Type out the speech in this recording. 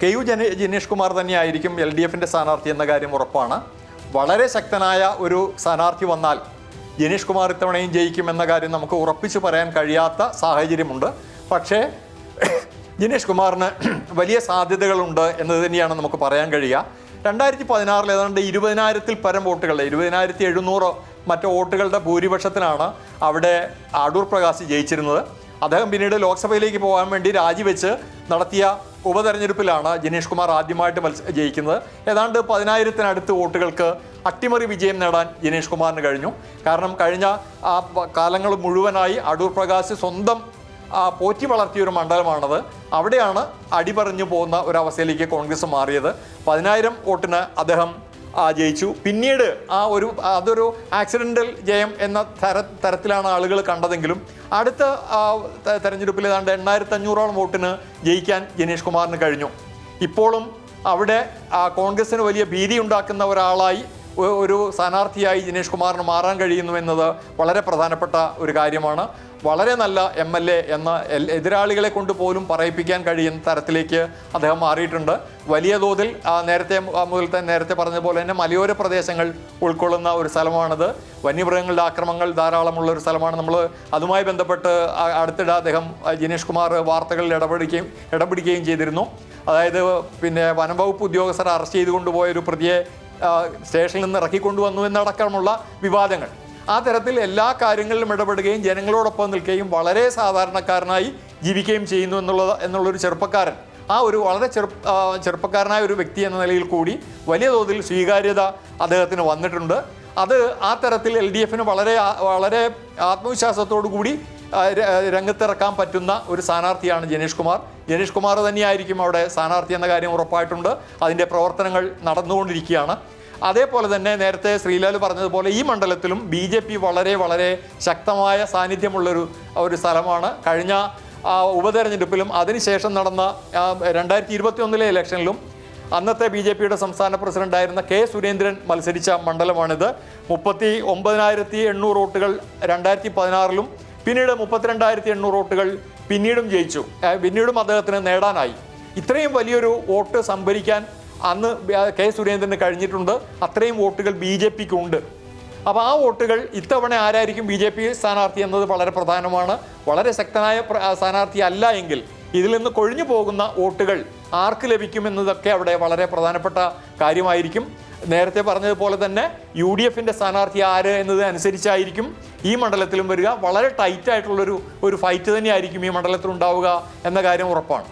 KU Jinesh Kumar തന്നെയായിരിക്കും LDFിൻ്റെ സ്ഥാനാർത്ഥി എന്ന കാര്യം ഉറപ്പാണ്. വളരെ ശക്തനായ ഒരു സ്ഥാനാർത്ഥി വന്നാൽ ജിനേഷ് കുമാർ ഇത്തവണയും ജയിക്കുമെന്ന കാര്യം നമുക്ക് ഉറപ്പിച്ചു പറയാൻ കഴിയാത്ത സാഹചര്യമുണ്ട്. പക്ഷേ ജിനേഷ് കുമാറിന് വലിയ സാധ്യതകളുണ്ട് എന്നത് തന്നെയാണ് നമുക്ക് പറയാൻ കഴിയുക. 2016 ഏതാണ്ട് 20,000-ൽ പരം വോട്ടുകളുടെ 20,700 മറ്റു വോട്ടുകളുടെ ഭൂരിപക്ഷത്തിനാണ് അവിടെ അടൂർ പ്രകാശ് ജയിച്ചിരുന്നത്. അദ്ദേഹം പിന്നീട് ലോക്സഭയിലേക്ക് പോകാൻ വേണ്ടി രാജിവെച്ച് നടത്തിയ ഉപതെരഞ്ഞെടുപ്പിലാണ് ജിനേഷ് കുമാർ ആദ്യമായിട്ട് ജയിക്കുന്നത്. ഏതാണ്ട് 10,000-നടുത്ത് വോട്ടുകൾക്ക് അട്ടിമറി വിജയം നേടാൻ ജിനേഷ് കുമാറിന് കഴിഞ്ഞു. കാരണം കഴിഞ്ഞ ആ കാലങ്ങൾ മുഴുവനായി അടൂർ പ്രകാശ് സ്വന്തം പോറ്റി വളർത്തിയൊരു മണ്ഡലമാണത്. അവിടെയാണ് അടിപറഞ്ഞു പോകുന്ന ഒരവസ്ഥയിലേക്ക് കോൺഗ്രസ് മാറിയത്. 10,000 വോട്ടിന് അദ്ദേഹം ജയിച്ചു. പിന്നീട് അതൊരു ആക്സിഡൻ്റൽ ജയം എന്ന തരത്തിലാണ് ആളുകൾ കണ്ടതെങ്കിലും അടുത്ത തെരഞ്ഞെടുപ്പിൽ ഏതാണ്ട് 8,500-ഓളം വോട്ടിന് ജയിക്കാൻ ജിനേഷ് കുമാറിന് കഴിഞ്ഞു. ഇപ്പോഴും അവിടെ കോൺഗ്രസിന് വലിയ ഭീതി ഉണ്ടാക്കുന്ന ഒരാളായി ഒരു സ്ഥാനാർത്ഥിയായി ജിനേഷ് കുമാറിന് മാറാൻ കഴിയുന്നു എന്നത് വളരെ പ്രധാനപ്പെട്ട ഒരു കാര്യമാണ്. വളരെ നല്ല MLA എന്ന എതിരാളികളെ കൊണ്ട് പോലും പറയിപ്പിക്കാൻ കഴിയുന്ന തരത്തിലേക്ക് അദ്ദേഹം മാറിയിട്ടുണ്ട്. വലിയ തോതിൽ നേരത്തെ പറഞ്ഞ പോലെ തന്നെ മലയോര പ്രദേശങ്ങൾ ഉൾക്കൊള്ളുന്ന ഒരു സ്ഥലമാണിത്. വന്യമൃഗങ്ങളുടെ ആക്രമണങ്ങൾ ധാരാളമുള്ള ഒരു സ്ഥലമാണ്. നമ്മൾ അതുമായി ബന്ധപ്പെട്ട് അടുത്തിടെ അദ്ദേഹം ജിനേഷ് കുമാർ വാർത്തകളിൽ ഇടപെടുകയും ചെയ്തിരുന്നു. അതായത് വനംവകുപ്പ് ഉദ്യോഗസ്ഥർ അറസ്റ്റ് ചെയ്ത് കൊണ്ടുപോയൊരു പ്രതിയെ സ്റ്റേഷനിൽ നിന്ന് ഇറക്കിക്കൊണ്ടുവന്നു എന്നടക്കമുള്ള വിവാദങ്ങൾ. ആ തരത്തിൽ എല്ലാ കാര്യങ്ങളിലും ഇടപെടുകയും ജനങ്ങളോടൊപ്പം നിൽക്കുകയും വളരെ സാധാരണക്കാരനായി ജീവിക്കുകയും ചെയ്യുന്നു എന്നുള്ളൊരു ചെറുപ്പക്കാരൻ, വളരെ ചെറുപ്പക്കാരനായ ഒരു വ്യക്തി എന്ന നിലയിൽ കൂടി വലിയ തോതിൽ സ്വീകാര്യത അദ്ദേഹത്തിന് വന്നിട്ടുണ്ട്. അത് ആ തരത്തിൽ LDFന് വളരെ ആത്മവിശ്വാസത്തോടു കൂടി രംഗത്തിറക്കാൻ പറ്റുന്ന ഒരു സ്ഥാനാർത്ഥിയാണ് ജിനേഷ് കുമാർ തന്നെയായിരിക്കും അവിടെ സ്ഥാനാർത്ഥി എന്ന കാര്യം ഉറപ്പായിട്ടുണ്ട്. അതിൻ്റെ പ്രവർത്തനങ്ങൾ നടന്നുകൊണ്ടിരിക്കുകയാണ്. അതേപോലെ തന്നെ നേരത്തെ ശ്രീലാൽ പറഞ്ഞതുപോലെ ഈ മണ്ഡലത്തിലും BJP വളരെ ശക്തമായ സാന്നിധ്യമുള്ളൊരു സ്ഥലമാണ്. കഴിഞ്ഞ ഉപതെരഞ്ഞെടുപ്പിലും അതിനുശേഷം നടന്ന 2021 ഇലക്ഷനിലും അന്നത്തെ BJPയുടെ സംസ്ഥാന പ്രസിഡന്റായിരുന്ന K. സുരേന്ദ്രൻ മത്സരിച്ച മണ്ഡലമാണിത്. 39,800 വോട്ടുകൾ 2016-ലും പിന്നീട് 32,800 വോട്ടുകൾ പിന്നീടും ജയിച്ചു. പിന്നീടും അദ്ദേഹത്തിന് നേടാനായി. ഇത്രയും വലിയൊരു വോട്ട് സംഭരിക്കാൻ അന്ന് K. സുരേന്ദ്രന് കഴിഞ്ഞിട്ടുണ്ട്. അത്രയും വോട്ടുകൾ BJPക്ക് ഉണ്ട്. അപ്പോൾ ആ വോട്ടുകൾ ഇത്തവണ ആരായിരിക്കും BJP സ്ഥാനാർത്ഥി എന്നത് വളരെ പ്രധാനമാണ്. വളരെ ശക്തനായ സ്ഥാനാർത്ഥി അല്ല എങ്കിൽ ഇതിൽ നിന്ന് കൊഴിഞ്ഞു പോകുന്ന വോട്ടുകൾ ആർക്ക് ലഭിക്കുമെന്നതൊക്കെ അവിടെ വളരെ പ്രധാനപ്പെട്ട കാര്യമായിരിക്കും. നേരത്തെ പറഞ്ഞതുപോലെ തന്നെ UDFൻ്റെ സ്ഥാനാർത്ഥി ആര് എന്നത് അനുസരിച്ചായിരിക്കും ഈ മണ്ഡലത്തിലും വരിക. വളരെ ടൈറ്റായിട്ടുള്ളൊരു ഫൈറ്റ് തന്നെയായിരിക്കും ഈ മണ്ഡലത്തിൽ ഉണ്ടാവുക എന്ന കാര്യം ഉറപ്പാണ്.